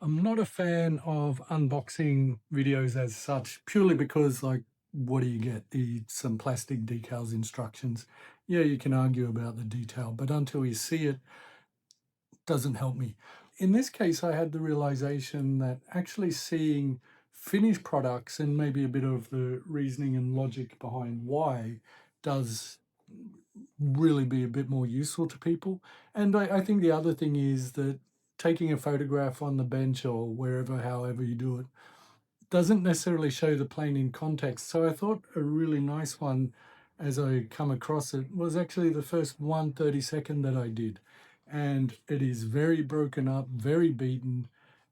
I'm not a fan of unboxing videos as such, purely because, like, what do you get? Some plastic decals instructions. Yeah, you can argue about the detail, but until you see it, doesn't help me. In this case, I had the realization that actually seeing finished products and maybe a bit of the reasoning and logic behind why does really be a bit more useful to people. And I think the other thing is that taking a photograph on the bench or wherever, however you do it, doesn't necessarily show the plane in context. So I thought a really nice one as I come across it was actually the first 1/32 that I did. And it is very broken up, very beaten,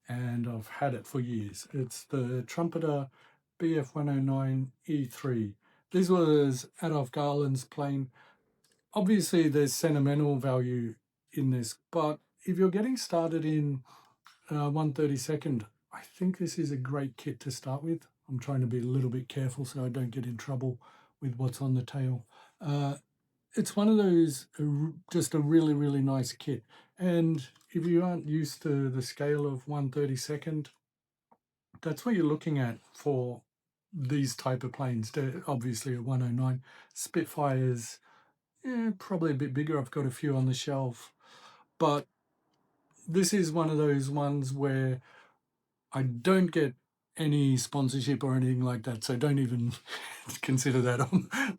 and I've had it for years. It's the Trumpeter Bf 109 E3. This was Adolf Garland's plane. Obviously, there's sentimental value in this, but if you're getting started in 1/32, I think this is a great kit to start with. I'm trying to be a little bit careful so I don't get in trouble with what's on the tail. Uh, it's one of those, just a really, really nice kit. And if you aren't used to the scale of 1/32, that's what you're looking at for these type of planes. They're obviously a 109. Spitfires, yeah, probably a bit bigger. I've got a few on the shelf. But this is one of those ones where I don't get any sponsorship or anything like that, so don't even consider that.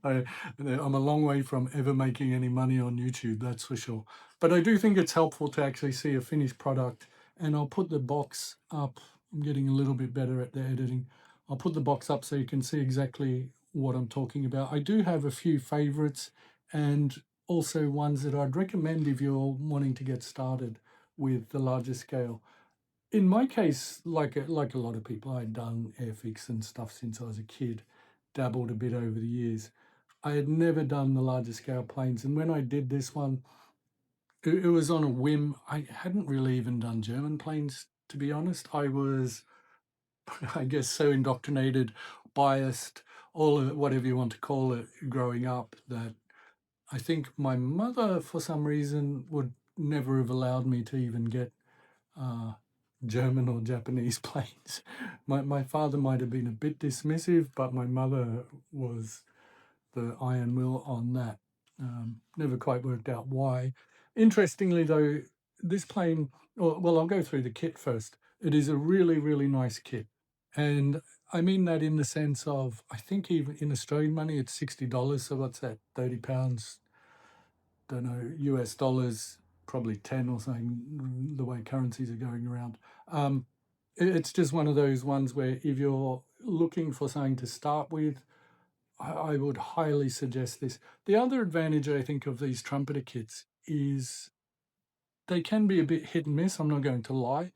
I'm a long way from ever making any money on YouTube, that's for sure. But I do think it's helpful to actually see a finished product, and I'll put the box up. I'm getting a little bit better at the editing. I'll put the box up so you can see exactly what I'm talking about. I do have a few favorites and also ones that I'd recommend if you're wanting to get started with the larger scale. In my case, like a lot of people, I'd done airfix and stuff since I was a kid, dabbled a bit over the years. I had never done the larger scale planes, and when I did this one, it was on a whim. I hadn't really even done German planes, to be honest. I was, I guess, so indoctrinated, biased, all of it, whatever you want to call it, growing up, that I think my mother, for some reason, would never have allowed me to even get uh, German or Japanese planes. My father might have been a bit dismissive, but my mother was the iron will on that. Never quite worked out why. Interestingly, though, this plane, well, I'll go through the kit first. It is a really, really nice kit. And I mean that in the sense of, I think even in Australian money, it's $60. So what's that, £30? Don't know, US dollars, probably 10 or something, the way currencies are going around. It's just one of those ones where if you're looking for something to start with, I would highly suggest this. The other advantage, I think, of these trumpeter kits is they can be a bit hit and miss, I'm not going to lie.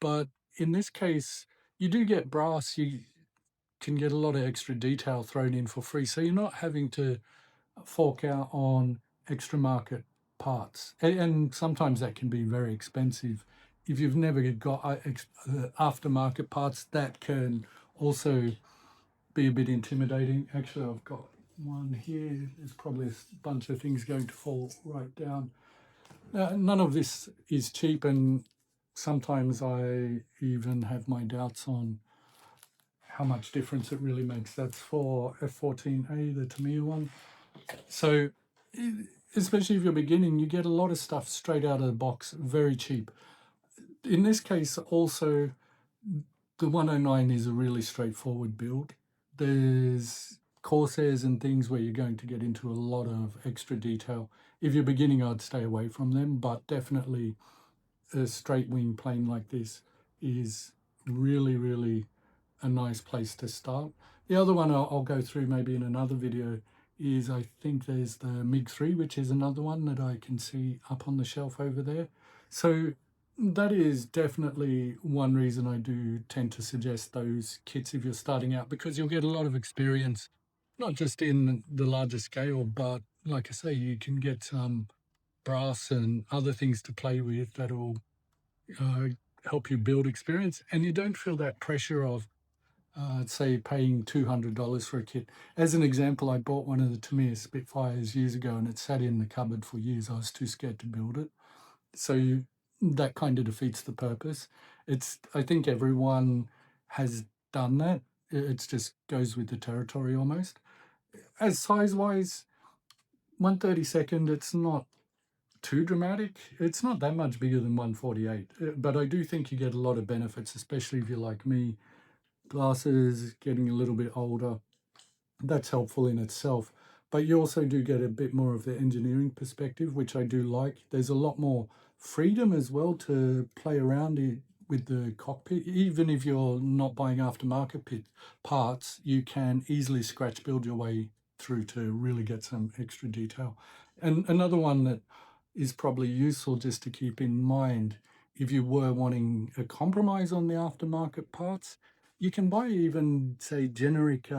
But in this case, you do get brass, you can get a lot of extra detail thrown in for free. So you're not having to fork out on extra market parts. And sometimes that can be very expensive. If you've never got aftermarket parts, that can also be a bit intimidating. Actually, I've got one here. There's probably a bunch of things going to fall right down. None of this is cheap, and sometimes I even have my doubts on how much difference it really makes. That's for F14A, the Tamiya one. So, especially if you're beginning, you get a lot of stuff straight out of the box, very cheap. In this case, also, the 109 is a really straightforward build. There's Corsairs and things where you're going to get into a lot of extra detail. If you're beginning, I'd stay away from them, but definitely a straight wing plane like this is really, really a nice place to start. The other one I'll go through maybe in another video is, I think there's the MiG-3, which is another one that I can see up on the shelf over there. So that is definitely one reason I do tend to suggest those kits if you're starting out, because you'll get a lot of experience, not just in the larger scale, but like I say, you can get some brass and other things to play with that'll uh, help you build experience, and you don't feel that pressure of say paying $200 for a kit. As an example, I bought one of the Tamiya Spitfires years ago and it sat in the cupboard for years. I was too scared to build it. So that kind of defeats the purpose. I think everyone has done that. It's just goes with the territory almost. As size wise, 132nd, it's not too dramatic. It's not that much bigger than 148, but I do think you get a lot of benefits, especially if you're like me, glasses, getting a little bit older. That's helpful in itself. But you also do get a bit more of the engineering perspective, which I do like. There's a lot more freedom as well to play around with the cockpit. Even if you're not buying aftermarket parts, you can easily scratch build your way through to really get some extra detail. And another one that is probably useful just to keep in mind if you were wanting a compromise on the aftermarket parts, you can buy even, say, generic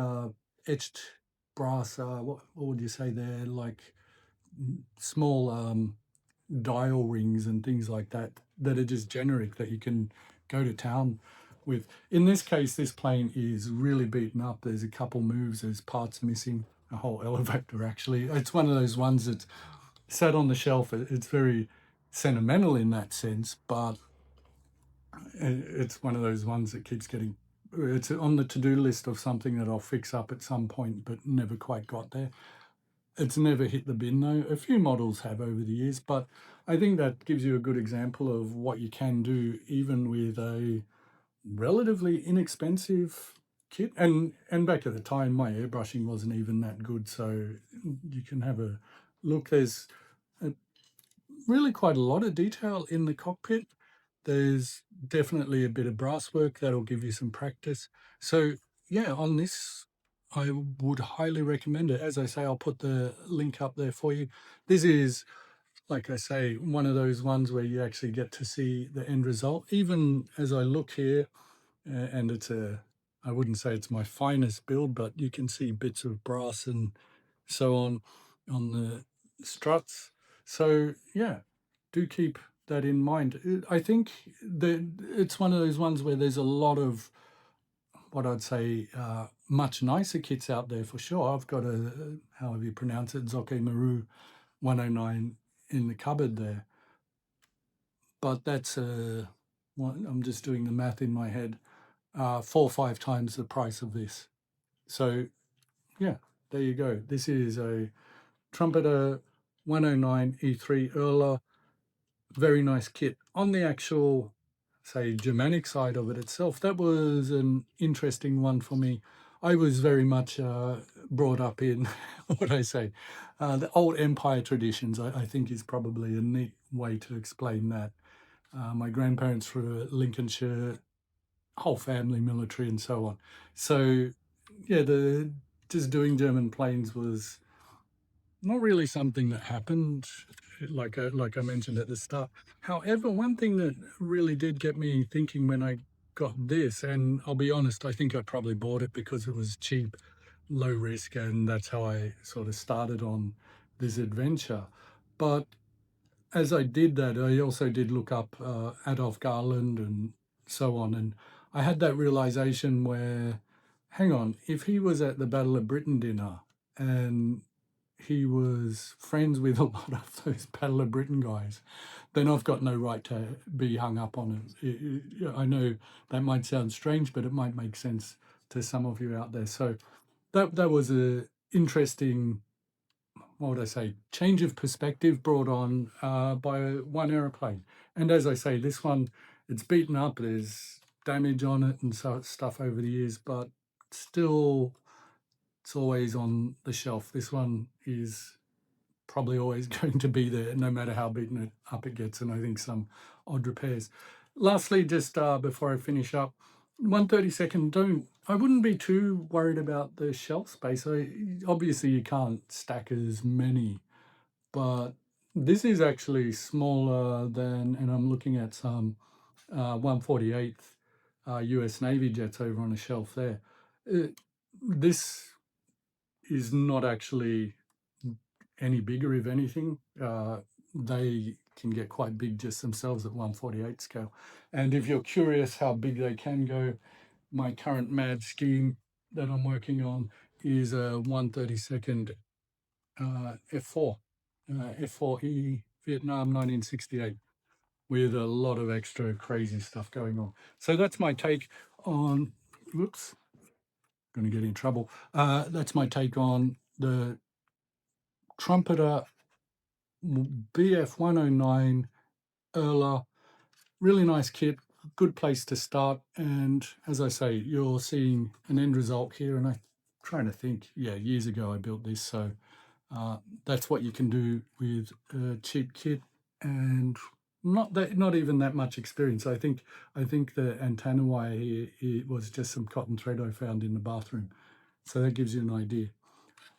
etched brass, what would you say there, like small dial rings and things like that, that are just generic that you can go to town with. In this case, this plane is really beaten up. There's a couple moves, there's parts missing, a whole elevator actually. It's one of those ones that's sat on the shelf. It's very sentimental in that sense, but it's one of those ones that keeps getting, it's on the to-do list of something that I'll fix up at some point, but never quite got there. It's never hit the bin though. A few models have over the years, but I think that gives you a good example of what you can do even with a relatively inexpensive kit. And back at the time, my airbrushing wasn't even that good, so you can have a look. There's really quite a lot of detail in the cockpit. There's definitely a bit of brass work that'll give you some practice. So yeah, on this, I would highly recommend it. As I say, I'll put the link up there for you. This is, like I say, one of those ones where you actually get to see the end result. Even as I look here, and I wouldn't say it's my finest build, but you can see bits of brass and so on the struts. So yeah, do keep that in mind. I think that it's one of those ones where there's a lot of what I'd say much nicer kits out there for sure. I've got a, however you pronounce it, Zoke Maru 109 in the cupboard there, but that's I'm just doing the math in my head, 4 or 5 times the price of this. So yeah, there you go. This is a Trumpeter 109 E3 Erla. Very nice kit. On the actual, say, Germanic side of it itself, that was an interesting one for me. I was very much brought up in, what I say, the old empire traditions, I think is probably a neat way to explain that. My grandparents were Lincolnshire, whole family military and so on. So yeah, the just doing German planes was not really something that happened, like I mentioned at the start. However, one thing that really did get me thinking when I got this, and I'll be honest, I think I probably bought it because it was cheap, low risk, and that's how I sort of started on this adventure. But as I did that, I also did look up Adolf Garland and so on, and I had that realization where, hang on, if he was at the Battle of Britain dinner and he was friends with a lot of those Battle of Britain guys, then I've got no right to be hung up on it. I know that might sound strange, but it might make sense to some of you out there. So that was a interesting, what would I say, change of perspective brought on by one aeroplane. And as I say, this one, it's beaten up. There's damage on it and so stuff over the years, but still, it's always on the shelf. This one is probably always going to be there, no matter how beaten it up it gets, and I think some odd repairs. Lastly, just before I finish up, 132nd, I wouldn't be too worried about the shelf space. Obviously, you can't stack as many, but this is actually smaller than, and I'm looking at some 148th US Navy jets over on a shelf there. This is not actually any bigger, if anything. They can get quite big just themselves at 148 scale. And if you're curious how big they can go, my current mad scheme that I'm working on is a 132nd F4, F4E Vietnam 1968. with a lot of extra crazy stuff going on. So that's my take on, whoops, going to get in trouble. That's my take on the Trumpeter Bf 109 Erla. Really nice kit, good place to start. And as I say, you're seeing an end result here. And I'm trying to think, yeah, years ago I built this. So that's what you can do with a cheap kit and not even that much experience. I think the antenna wire here, it was just some cotton thread I found in the bathroom. So that gives you an idea.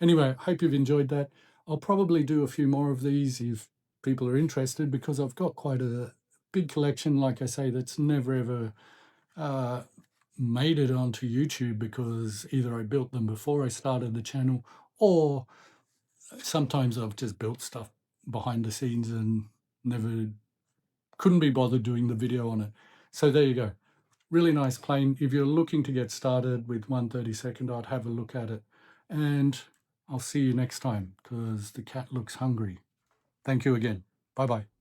Anyway, hope you've enjoyed that. I'll probably do a few more of these if people are interested, because I've got quite a big collection, like I say, that's never ever made it onto YouTube, because either I built them before I started the channel, or sometimes I've just built stuff behind the scenes and never couldn't be bothered doing the video on it. So there you go. Really nice plane. If you're looking to get started with 1/32, I'd have a look at it. And I'll see you next time, because the cat looks hungry. Thank you again. Bye-bye.